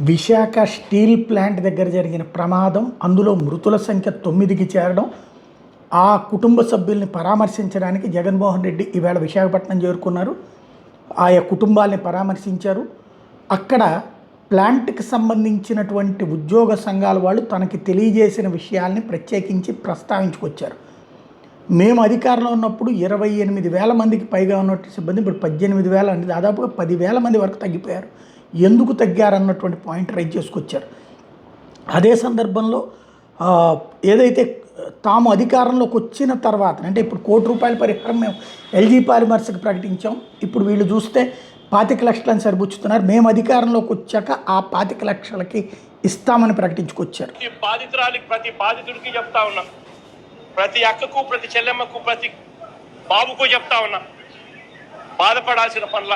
Visakha steel plant దగ్గర జరిగిన ప్రమాదం, అందులో మృతుల సంఖ్య 9కి చేరడం, ఆ కుటుంబ సభ్యుల్ని పరామర్శించడానికి జగన్మోహన్ రెడ్డి ఈవేళ విశాఖపట్నం చేరుకున్నారు. ఆయా కుటుంబాలని పరామర్శించారు. అక్కడ ప్లాంట్కి సంబంధించినటువంటి ఉద్యోగ సంఘాల వాళ్ళు తనకి తెలియజేసిన విషయాల్ని ప్రత్యేకించి ప్రస్తావించుకొచ్చారు. మేము అధికారంలో ఉన్నప్పుడు 28,000 మందికి పైగా ఉన్నటువంటి సిబ్బంది ఇప్పుడు 18,000 అంటే దాదాపుగా 10,000 మంది వరకు తగ్గిపోయారు. ఎందుకు తగ్గారన్నటువంటి పాయింట్ రైజ్ చేసుకొచ్చారు. అదే సందర్భంలో ఏదైతే తాము అధికారంలోకి వచ్చిన తర్వాత అంటే ఇప్పుడు ₹1 కోటి పరిహారం మేము ఎల్జీ పాలిమర్స్కి ప్రకటించాం. ఇప్పుడు వీళ్ళు చూస్తే 25 లక్షలను సరిపుచ్చుతున్నారు. మేము అధికారంలోకి వచ్చాక ఆ 25 లక్షలకి ఇస్తామని ప్రకటించుకొచ్చారు. బాధితురాలికి ప్రతి బాధితుడికి చెప్తా ఉన్నా, ప్రతి అక్కకు, ప్రతి చెల్లెమ్మకు, ప్రతి బాబుకు చెప్తా ఉన్నా, బాధపడాల్సిన పనుల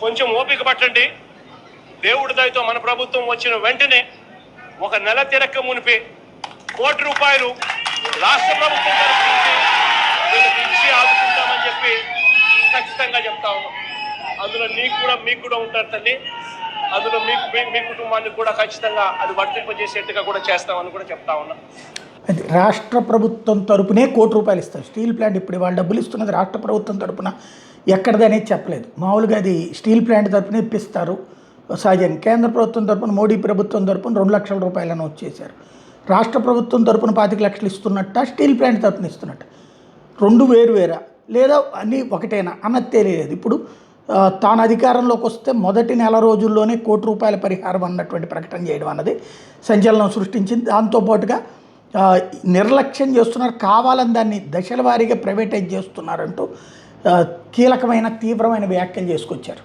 కొంచెం ఓపిక పట్టండి. దేవుడి దయతో మన ప్రభుత్వం వచ్చిన వెంటనే ఒక నెల తిరక్క మునిపే ₹1 కోటి రాష్ట్ర ప్రభుత్వం తరఫు ఇచ్చి ఆదుకుంటామని చెప్పి ఖచ్చితంగా చెప్తా ఉన్నాం. అందులో మీకు కూడా ఉంటారు తల్లి. అందులో మీ కుటుంబానికి కూడా ఖచ్చితంగా అది వర్తింపజేసేట్టుగా కూడా చేస్తామని కూడా చెప్తా ఉన్నాం. అది రాష్ట్ర ప్రభుత్వం తరపునే ₹1 కోటి ఇస్తారు. స్టీల్ ప్లాంట్ ఇప్పుడు వాళ్ళు డబ్బులు ఇస్తున్నది రాష్ట్ర ప్రభుత్వం తరపున ఎక్కడిది అనేది చెప్పలేదు. మామూలుగా అది స్టీల్ ప్లాంట్ తరపున ఇప్పిస్తారు. సహజంగా కేంద్ర ప్రభుత్వం తరపున, మోడీ ప్రభుత్వం తరపున ₹2 లక్షల వచ్చేసారు. రాష్ట్ర ప్రభుత్వం తరపున 25 లక్షలు ఇస్తున్నట్ట, స్టీల్ ప్లాంట్ తరపున ఇస్తున్నట్ట, రెండు వేరువేరా లేదా అన్నీ ఒకటేనా అన్నది తెలియలేదు. ఇప్పుడు తాను అధికారంలోకి వస్తే మొదటి నెల రోజుల్లోనే ₹1 కోటి పరిహారం అన్నటువంటి ప్రకటన చేయడం అన్నది సంచలనం సృష్టించింది. దాంతోపాటుగా నిర్లక్ష్యం చేస్తున్నారు, కావాలని దాన్ని దశల వారీగా ప్రైవేటైజ్ చేస్తున్నారంటూ కీలకమైన తీవ్రమైన వ్యాఖ్యలు చేసుకొచ్చారు.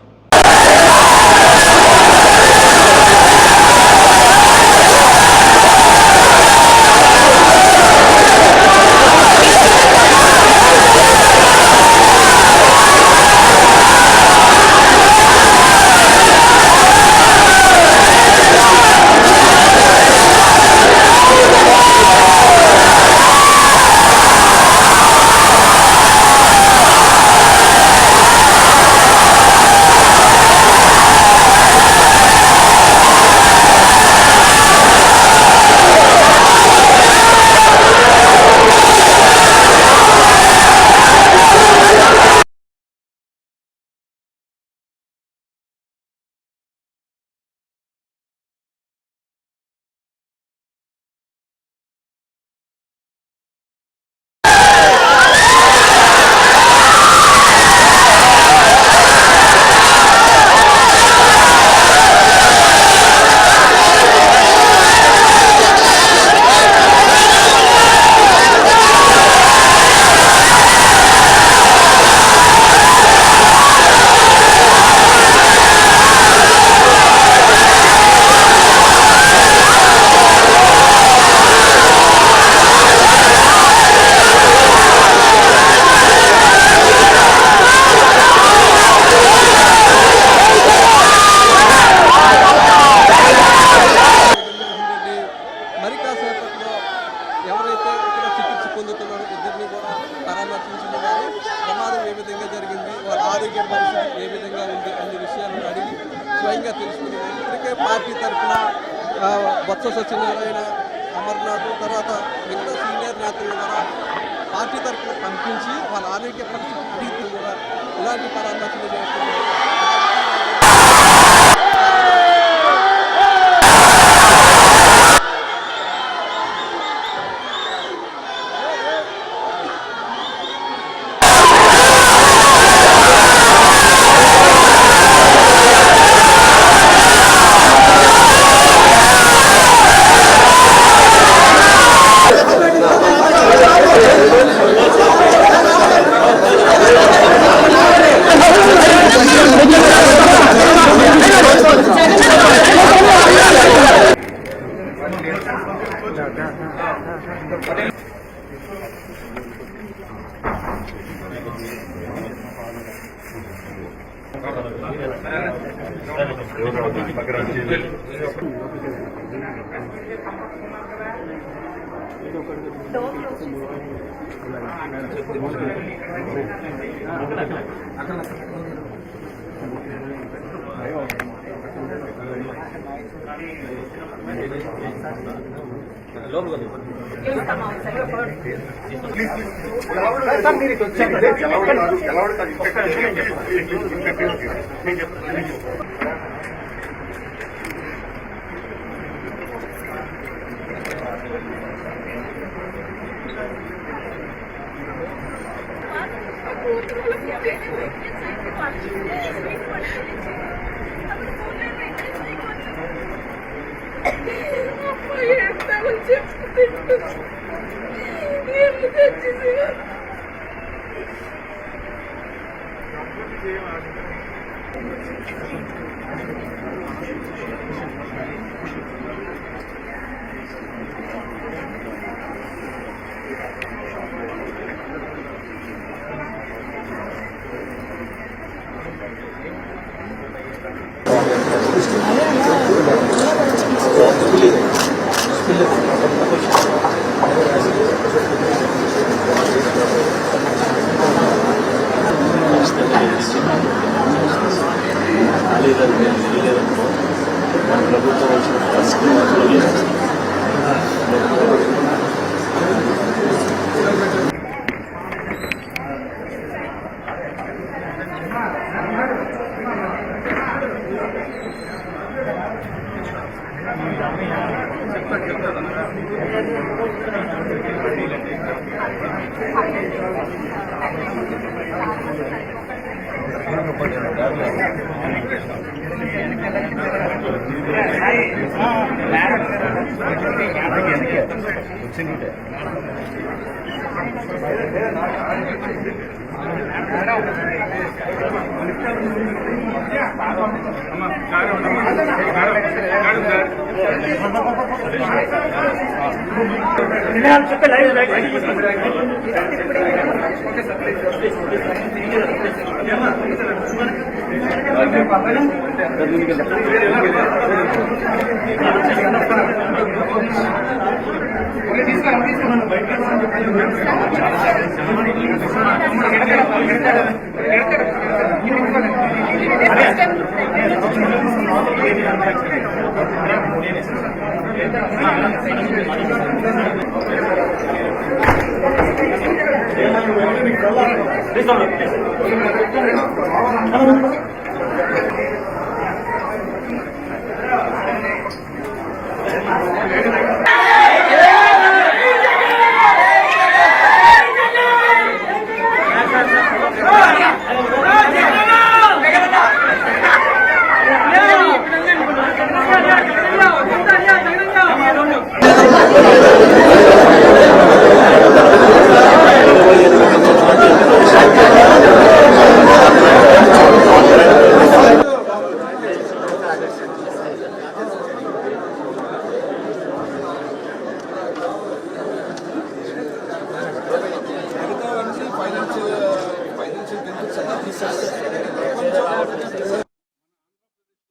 ఎవరైతే ఇక్కడ చికిత్స పొందుతున్నారో ఇద్దరిని కూడా పరామర్శించిన వారు ప్రమాదం ఏ విధంగా జరిగింది, వాళ్ళ ఆరోగ్య పరిస్థితి ఏ విధంగా ఉంది అన్ని విషయాలను అడిగి స్వయంగా తెలుసుకున్నారు. ఇప్పటికే పార్టీ తరఫున బొత్స సత్యనారాయణ, అమర్నాథ్, తర్వాత మిగతా సీనియర్ నేతలు కూడా పార్టీ తరఫున పంపించి వాళ్ళ ఆరోగ్య పరిస్థితి అడిగితే కూడా ఇలాంటి పరామర్శలు చేస్తున్నారు.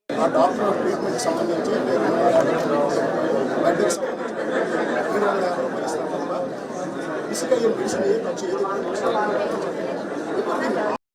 ఆ డాక్టర్ ట్రీట్మెంట్ సంబంధించి బ్లడ్కి సంబంధించి ఇసుక ఖర్చు ఏది